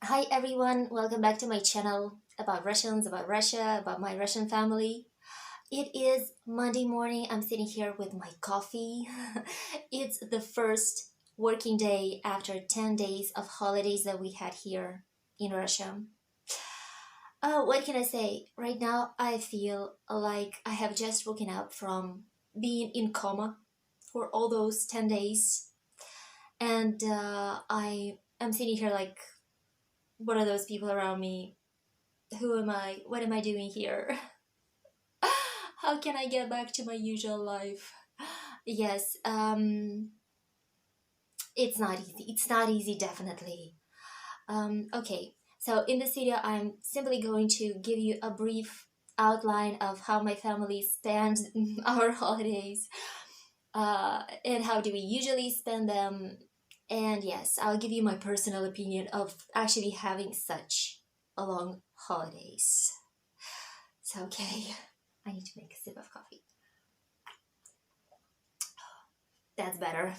Hi everyone, welcome back to my channel about Russians, about Russia, about my Russian family. It is Monday morning. I'm sitting here with my coffee. It's the first working day after 10 days of holidays that we had here in Russia. Oh, what can I say? Right now, I feel like I have just woken up from being in coma for all those 10 days. And I am sitting here like one of those people around me. Who am I? What am I doing here? How can I get back to my usual life? Yes, it's not easy. It's not easy, definitely. Okay, so in this video, I'm simply going to give you a brief outline of how my family spends our holidays and how do we usually spend them. And yes, I'll give you my personal opinion of actually having such a long holidays. So, okay, I need to make a sip of coffee. That's better.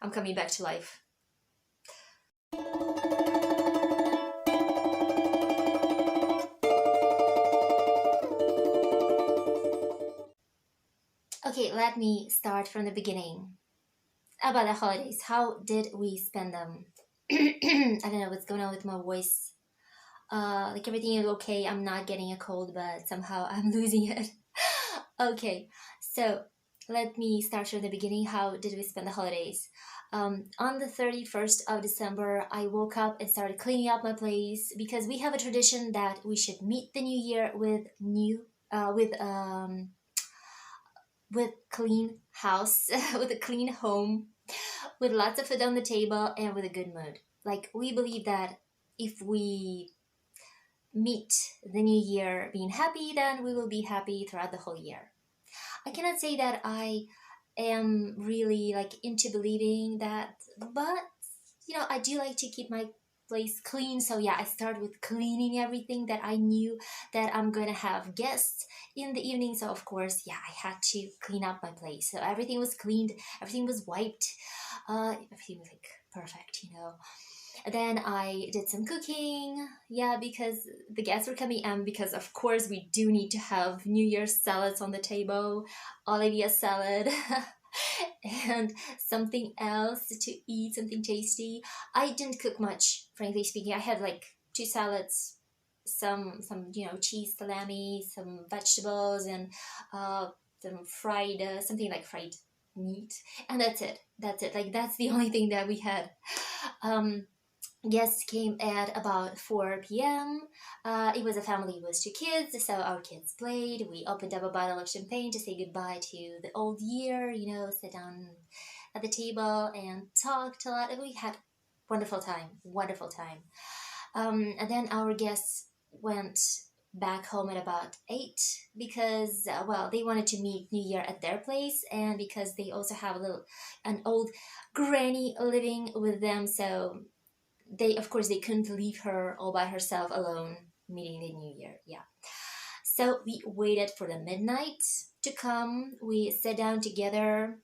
I'm coming back to life. Okay, let me start from the beginning. About the holidays, how did we spend them? I don't know what's going on with my voice. Like everything is okay. I'm not getting a cold, but somehow I'm losing it. Okay, so let me start from the beginning. How did we spend the holidays? On the 31st of December, I woke up and started cleaning up my place because we have a tradition that we should meet the new year with with clean house, with a clean home, with lots of food on the table, and with a good mood. Like we believe that if we meet the new year being happy, then we will be happy throughout the whole year. I cannot say that I am really like into believing that, but I do like to keep my place clean. So yeah, I start with cleaning everything that I knew that I'm gonna have guests in the evening. So of course, yeah, I had to clean up my place. So everything was cleaned, everything was wiped, everything was like perfect. Then I did some cooking, yeah, because the guests were coming, and because of course we do need to have New Year's salads on the table, Olivia salad, and something else to eat, something tasty. I didn't cook much, frankly speaking. I had like two salads, some cheese salami, some vegetables, and some fried something like fried meat, and that's it. That's it. Like that's the only thing that we had. Um, Guests came at about 4 p.m. It was a family with two kids, so our kids played. We opened up a bottle of champagne to say goodbye to the old year, sit down at the table and talked a lot. And we had wonderful time, wonderful time. And then our guests went back home at about 8 because, well, they wanted to meet New Year at their place, and because they also have an old granny living with them, so they of course they couldn't leave her all by herself alone meeting the new year. Yeah, so we waited for the midnight to come. We sat down together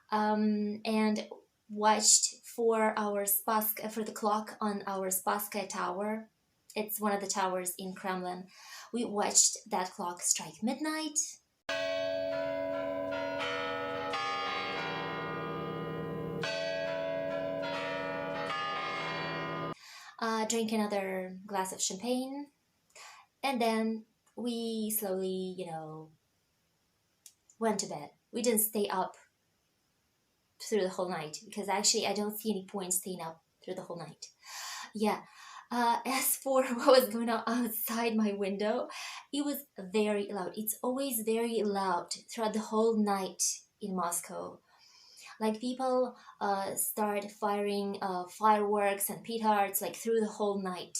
and watched for the clock on our Spassky tower. It's one of the towers in Kremlin. We watched that clock strike midnight. Drink another glass of champagne, and then we slowly went to bed. We didn't stay up through the whole night because actually I don't see any point staying up through the whole night. Yeah. As for what was going on outside my window, it was very loud. It's always very loud throughout the whole night in Moscow. Like people start firing fireworks and petards like through the whole night.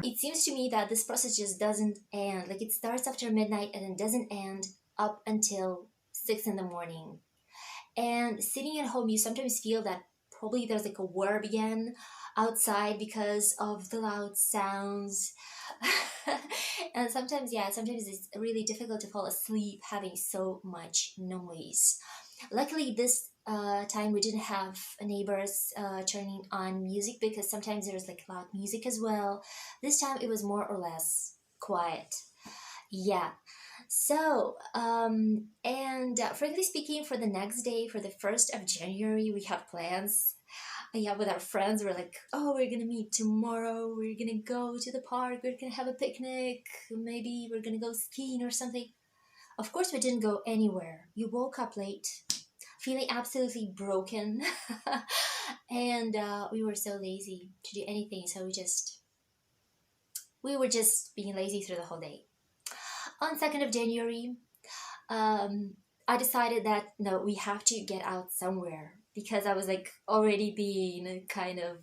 It seems to me that this process just doesn't end. Like it starts after midnight and then doesn't end up until 6 in the morning. And sitting at home, you sometimes feel that probably there's like a war began outside because of the loud sounds. And sometimes, yeah, sometimes it's really difficult to fall asleep having so much noise. Luckily, this time we didn't have neighbors turning on music, because sometimes there's like loud music as well. This time it was more or less quiet. Yeah. So, and frankly speaking, for the next day, for the 1st of January, we have plans. Yeah, with our friends, we're like, oh, we're gonna meet tomorrow. We're gonna go to the park. We're gonna have a picnic. Maybe we're gonna go skiing or something. Of course, we didn't go anywhere. We woke up late, feeling absolutely broken, and we were so lazy to do anything. So we were just being lazy through the whole day. On 2nd of January, um, I decided that no, we have to get out somewhere, because I was like already being kind of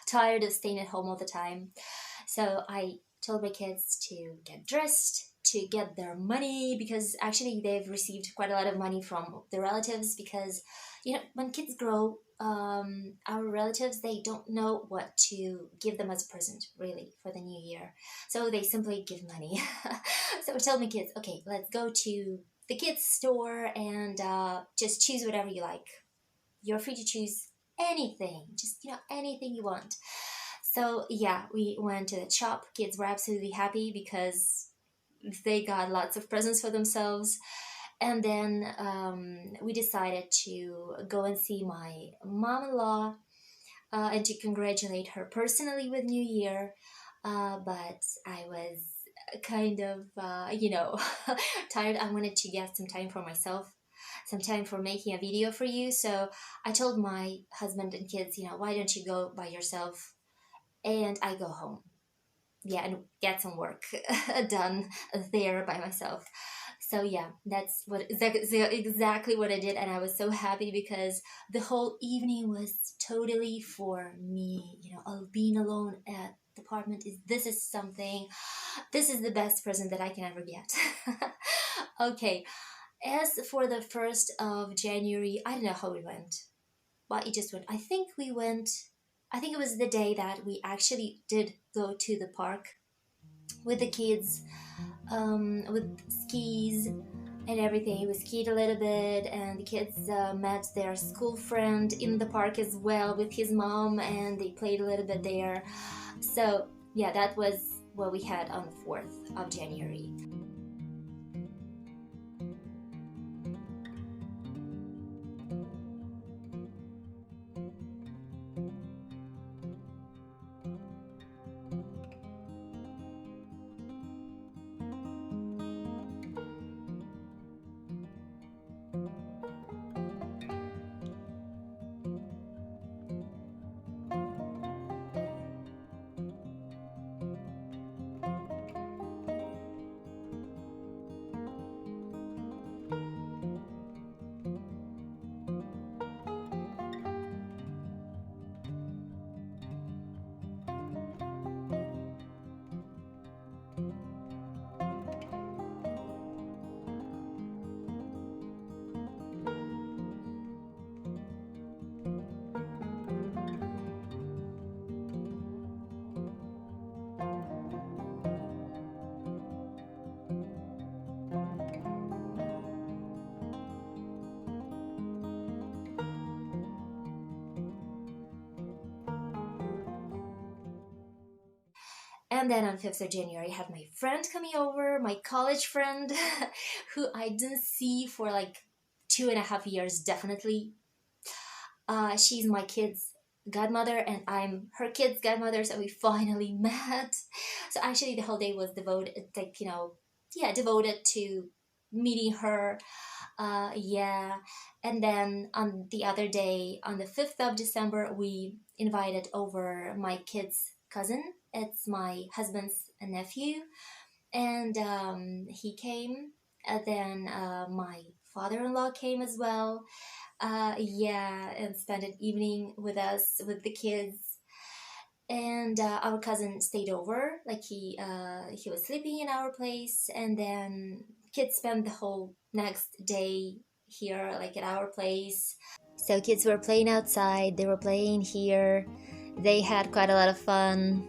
tired of staying at home all the time. So I told my kids to get dressed, to get their money, because actually they've received quite a lot of money from their relatives. Because, when kids grow, our relatives, they don't know what to give them as a present, really, for the new year. So they simply give money. So I told my kids, okay, let's go to the kids' store and just choose whatever you like. You're free to choose anything, just, anything you want. So yeah, we went to the shop. Kids were absolutely happy because they got lots of presents for themselves. And then we decided to go and see my mom-in-law, and to congratulate her personally with New Year. But I was kind of, tired. I wanted to get some time for myself, some time for making a video for you. So I told my husband and kids, why don't you go by yourself and I go home? Yeah, and get some work done there by myself. So yeah, that's what exactly what I did, and I was so happy because the whole evening was totally for me. Being alone at the apartment is this is something. This is the best present that I can ever get. Okay, as for the 1st of January, I don't know how we went, but it just went. I think we went. I think it was the day that we actually did go to the park with the kids, with skis and everything. We skied a little bit, and the kids met their school friend in the park as well with his mom, and they played a little bit there. So, yeah, that was what we had on the 4th of January. And then on 5th of January, I had my friend coming over, my college friend, who I didn't see for like 2.5 years, definitely. She's my kid's godmother, and I'm her kid's godmother, so we finally met. So actually, the whole day was devoted, like, yeah, devoted to meeting her. Yeah. And then on the other day, on the 5th of December, we invited over my kid's cousin. It's my husband's nephew, and he came. And then my father-in-law came as well. Yeah, and spent an evening with us, with the kids. And our cousin stayed over, like he was sleeping in our place, and then kids spent the whole next day here, like at our place. So kids were playing outside, they were playing here, they had quite a lot of fun.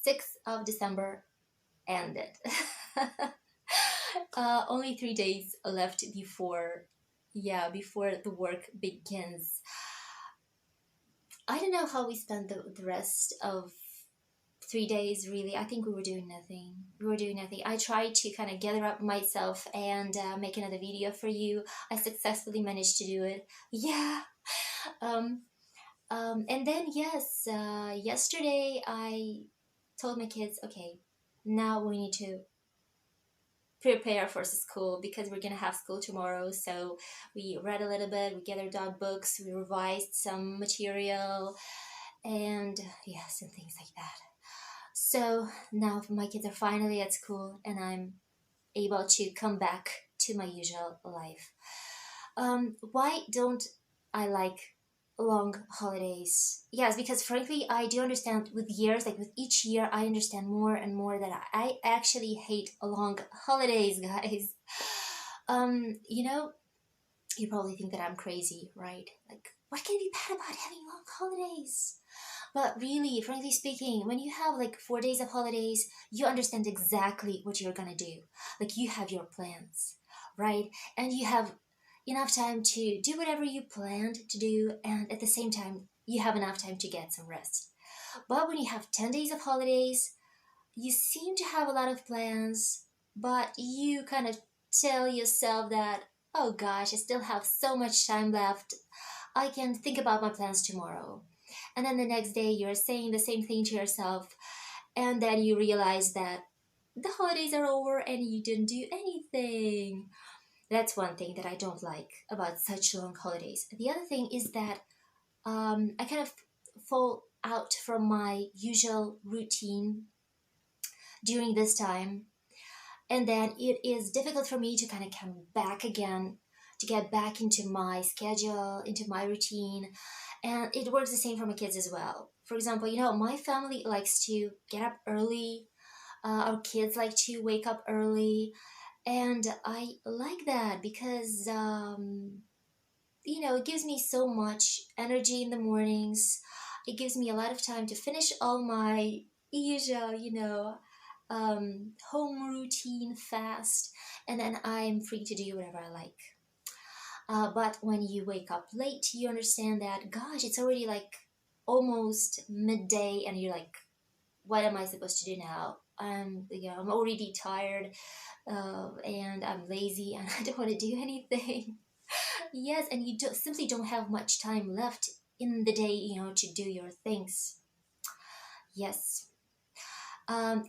6th of December ended. Only 3 days left before, yeah, before the work begins. I don't know how we spent the rest of 3 days, really. I think we were doing nothing. We were doing nothing. I tried to kind of gather up myself and make another video for you. I successfully managed to do it. Yeah. Um, and then, yes, yesterday I told my kids, okay, now we need to prepare for school because we're gonna have school tomorrow. So we read a little bit, we gathered out books, we revised some material, and yes, and things like that. So now my kids are finally at school, and I'm able to come back to my usual life. Why don't I like long holidays? Yes, because frankly, I do understand with years, like with each year, I understand more and more that I actually hate long holidays, guys. You know, you probably think that I'm crazy, right? Like, what can be bad about having long holidays? But really, frankly speaking, when you have like 4 days of holidays, you understand exactly what you're gonna do. Like you have your plans, right? And you have enough time to do whatever you planned to do, and at the same time, you have enough time to get some rest. But when you have 10 days of holidays, you seem to have a lot of plans, but you kind of tell yourself that, oh gosh, I still have so much time left. I can think about my plans tomorrow. And then the next day, you're saying the same thing to yourself, and then you realize that the holidays are over and you didn't do anything. That's one thing that I don't like about such long holidays. The other thing is that I kind of fall out from my usual routine during this time, and then it is difficult for me to kind of come back again, to get back into my schedule, into my routine. And it works the same for my kids as well. For example, my family likes to get up early. Our kids like to wake up early, and I like that because it gives me so much energy in the mornings. It gives me a lot of time to finish all my usual, home routine fast, and then I'm free to do whatever I like. But when you wake up late, you understand that, gosh, it's already like almost midday, and you're like, what am I supposed to do now? I'm already tired, and I'm lazy, and I don't want to do anything. Yes, and you simply don't have much time left in the day, to do your things. Yes. Um,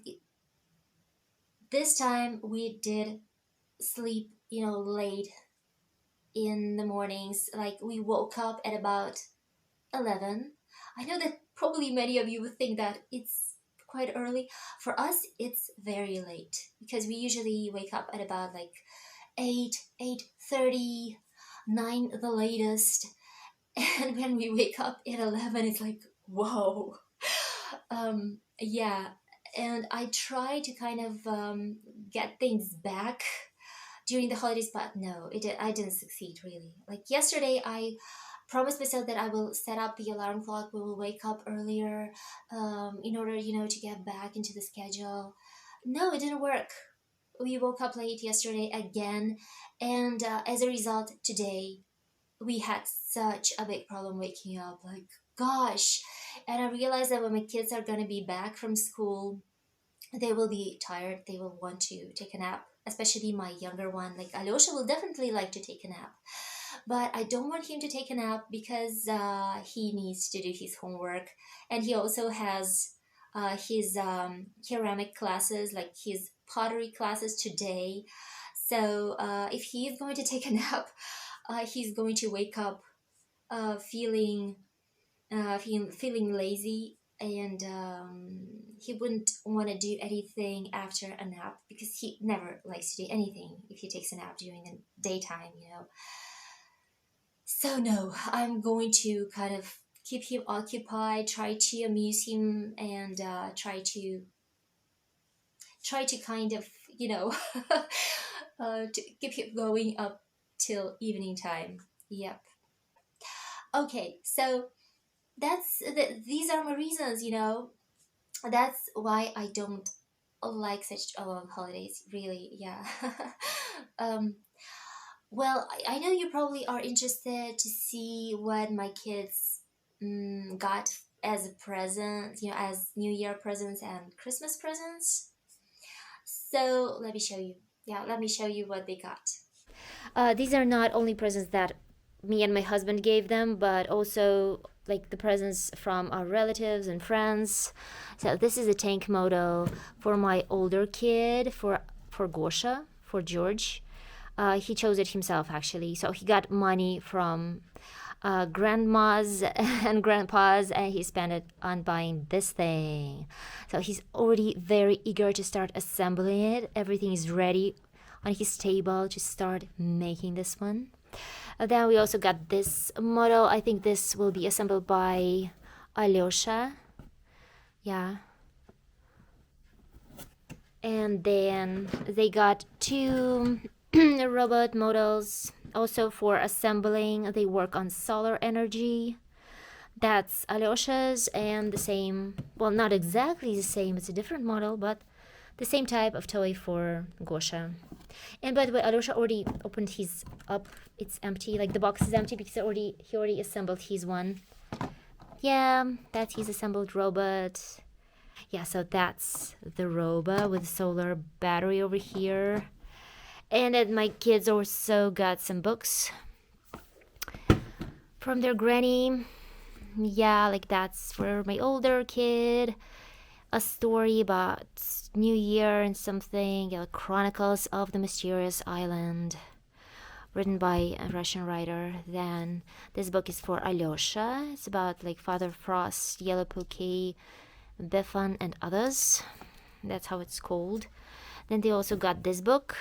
this time we did sleep, late in the mornings. Like we woke up at about 11. I know that probably many of you would think that it's quite early. For us, it's very late because we usually wake up at about like 8, 8:30, 9 the latest. And when we wake up at 11, it's like, whoa. Yeah. And I try to kind of get things back during the holidays, but no, I didn't succeed really. Like yesterday, I promised myself that I will set up the alarm clock. We will wake up earlier, in order, to get back into the schedule. No, it didn't work. We woke up late yesterday again, and as a result, today we had such a big problem waking up. Like, gosh. And I realized that when my kids are going to be back from school, they will be tired. They will want to take a nap, especially my younger one. Like, Alyosha will definitely like to take a nap. But I don't want him to take a nap because he needs to do his homework. And he also has his ceramic classes, like his pottery classes today. So if he is going to take a nap, he's going to wake up feeling feeling lazy, and he wouldn't want to do anything after a nap because he never likes to do anything if he takes a nap during the daytime. So no, I'm going to kind of keep him occupied, try to amuse him, and try to kind of to keep him going up till evening time. Yep. Okay, so these are my reasons. That's why I don't like such holidays, really. Yeah. um, well, I know you probably are interested to see what my kids got as a present, as New Year presents and Christmas presents. So let me show you. Yeah, let me show you what they got. These are not only presents that me and my husband gave them, but also like the presents from our relatives and friends. So this is a tank model for my older kid, for Gosha, for George. He chose it himself actually. So he got money from grandmas and grandpas, and he spent it on buying this thing. So he's already very eager to start assembling it. Everything is ready on his table to start making this one. Then we also got this model. I think this will be assembled by Alyosha. Yeah. And then they got two robot models also for assembling. They work on solar energy. That's Alyosha's, and the same, well, not exactly the same, it's a different model, but the same type of toy for Gosha. And by the way, Alyosha already opened his up. It's empty, like the box is empty because he already assembled his one. Yeah, that's his assembled robot. Yeah, so that's the robot with solar battery over here. And then my kids also got some books from their granny. Yeah, like that's for my older kid. A story about New Year and something, Chronicles of the Mysterious Island, written by a Russian writer. Then this book is for Alyosha. It's about like Father Frost, Yellow Pookie, Biffon, and others. That's how it's called. Then they also got this book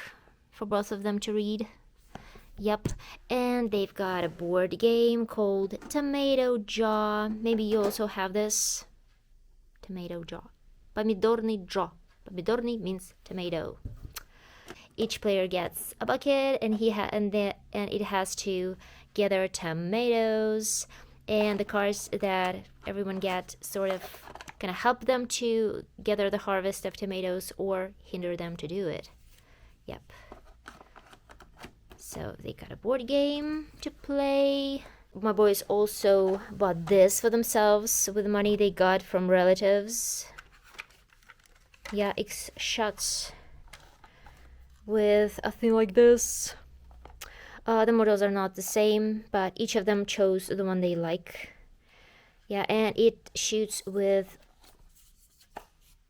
for both of them to read. Yep, and they've got a board game called Tomato Jaw. Maybe you also have this. Tomato Jaw. Pomidorny Jaw. Pomidorny means tomato. Each player gets a bucket, and it has to gather tomatoes. And the cards that everyone gets sort of gonna help them to gather the harvest of tomatoes or hinder them to do it. Yep. So they got a board game to play. My boys also bought this for themselves with money they got from relatives. Yeah, it's shots with a thing like this. The models are not the same, but each of them chose the one they like. Yeah, and it shoots with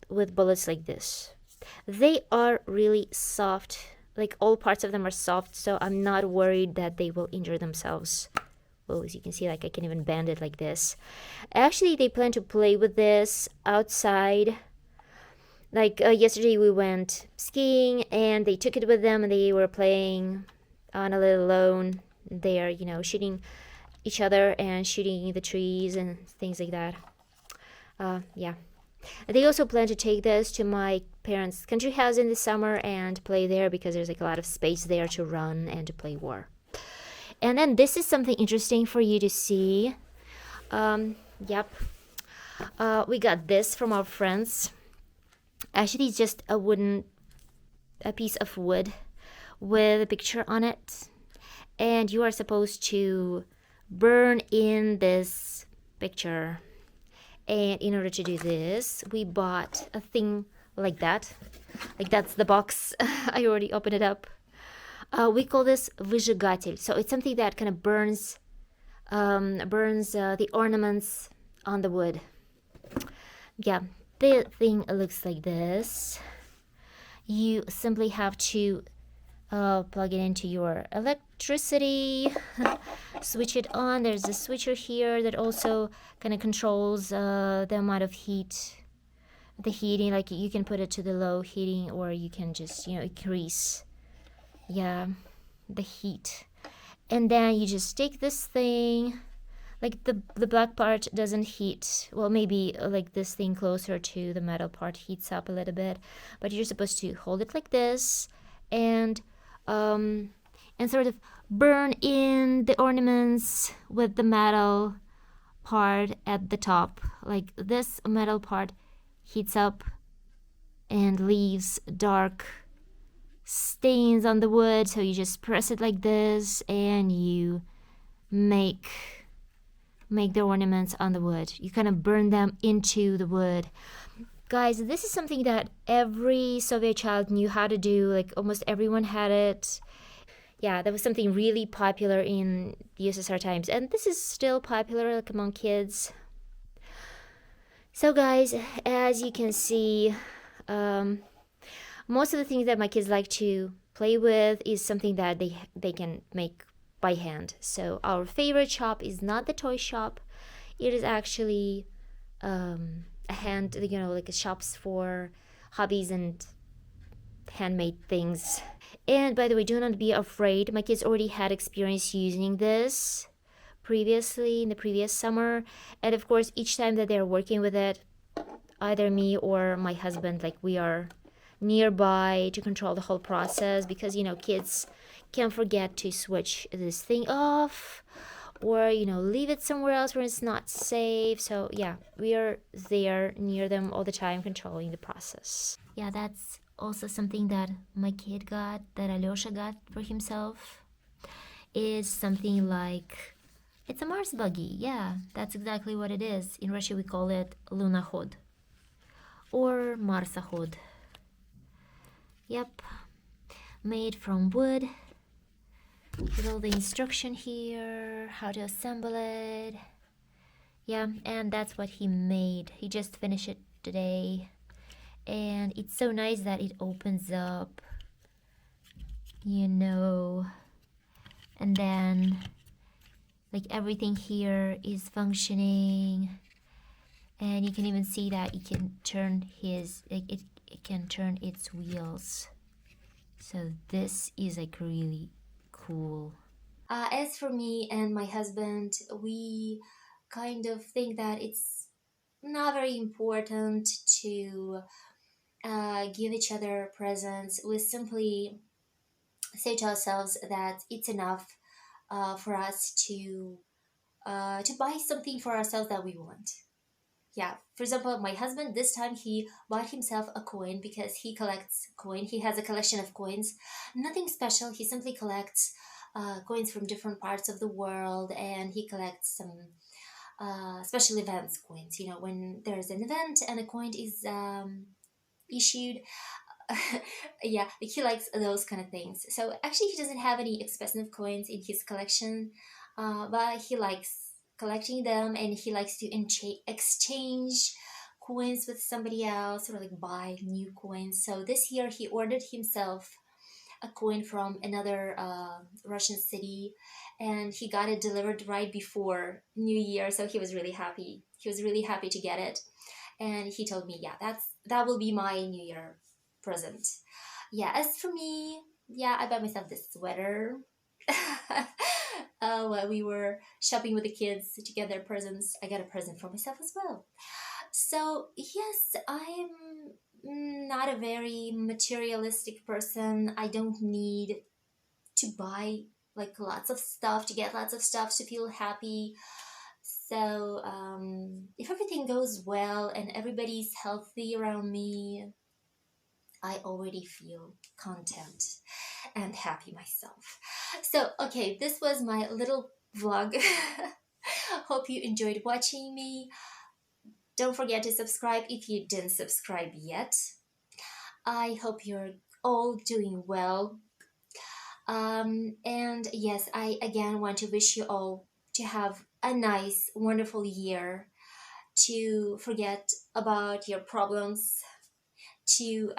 bullets like this. They are really soft. Like all parts of them are soft, so I'm not worried that they will injure themselves. Well, as you can see, like I can even bend it like this. Actually, they plan to play with this outside. Like yesterday we went skiing and they took it with them and they were playing on a little lawn. They are, shooting each other and shooting the trees and things like that. Yeah. They also plan to take this to my parents' country house in the summer and play there because there's like a lot of space there to run and to play war. And then this is something interesting for you to see. Yep. We got this from our friends. Actually, it's just a piece of wood with a picture on it. And you are supposed to burn in this picture. And in order to do this, we bought a thing like that. Like that's the box. I already opened it up. We call this выжигатель. So it's something that kind of burns the ornaments on the wood. Yeah, the thing looks like this. You simply have to plug it into your electricity, switch it on. There's a switcher here that also kind of controls the amount of heat, the heating. Like you can put it to the low heating, or you can just increase the heat. And then you just take this thing, like the black part doesn't heat. Well, maybe like this thing closer to the metal part heats up a little bit, but you're supposed to hold it like this and sort of burn in the ornaments with the metal part at the top. Like this metal part heats up and leaves dark stains on the wood. So you just press it like this and you make the ornaments on the wood. You kind of burn them into the wood. Guys, this is something that every Soviet child knew how to do. Like almost everyone had it. Yeah, that was something really popular in the USSR times, and this is still popular like among kids. So guys, as you can see, most of the things that my kids like to play with is something that they can make by hand. So our favorite shop is not the toy shop. It is actually a hand, like a shops for hobbies and handmade things. And by the way, do not be afraid. My kids already had experience using this previously in the previous summer. And of course, each time that they're working with it, either me or my husband, like we are nearby to control the whole process, because kids can't forget to switch this thing off or leave it somewhere else where it's not safe. So yeah, we are there near them all the time controlling the process. Yeah, that's also something that my kid got, that Alyosha got for himself, is something like, it's a Mars buggy. Yeah, that's exactly what it is. In Russia we call it Lunahod or Marsahod. Yep, made from wood with all the instruction here, how to assemble it. Yeah, and that's what he made. He just finished it today, and it's so nice that it opens up, and then like everything here is functioning, and you can even see that it can turn it can turn its wheels. So this is like really cool. As for me and my husband, we kind of think that it's not very important to give each other presents. We simply say to ourselves that it's enough for us to buy something for ourselves that we want. Yeah, for example, my husband this time he bought himself a coin because he collects coin. He has a collection of coins, nothing special. He simply collects coins from different parts of the world, and he collects some special events coins. When there's an event and a coin is issued. Yeah, he likes those kind of things. So actually he doesn't have any expensive coins in his collection, but he likes collecting them, and he likes to exchange coins with somebody else, or like buy new coins. So this year he ordered himself a coin from another Russian city, and he got it delivered right before New Year. So he was really happy. He was really happy to get it, and he told me, yeah, that will be my New Year present. Yeah, as for me, yeah, I bought myself this sweater. While we were shopping with the kids to get their presents, I got a present for myself as well. So yes, I'm not a very materialistic person. I don't need to buy like lots of stuff, to get lots of stuff to feel happy. So if everything goes well and everybody's healthy around me, I already feel content and happy myself. So, okay, this was my little vlog. Hope you enjoyed watching me. Don't forget to subscribe if you didn't subscribe yet. I hope you're all doing well. And yes, I again want to wish you all to have a nice, wonderful year, to forget about your problems, to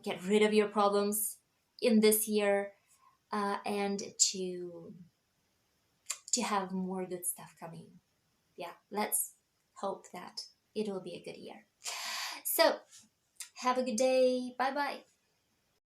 get rid of your problems in this year, and to have more good stuff coming. Yeah, let's hope that it will be a good year. So have a good day. Bye bye.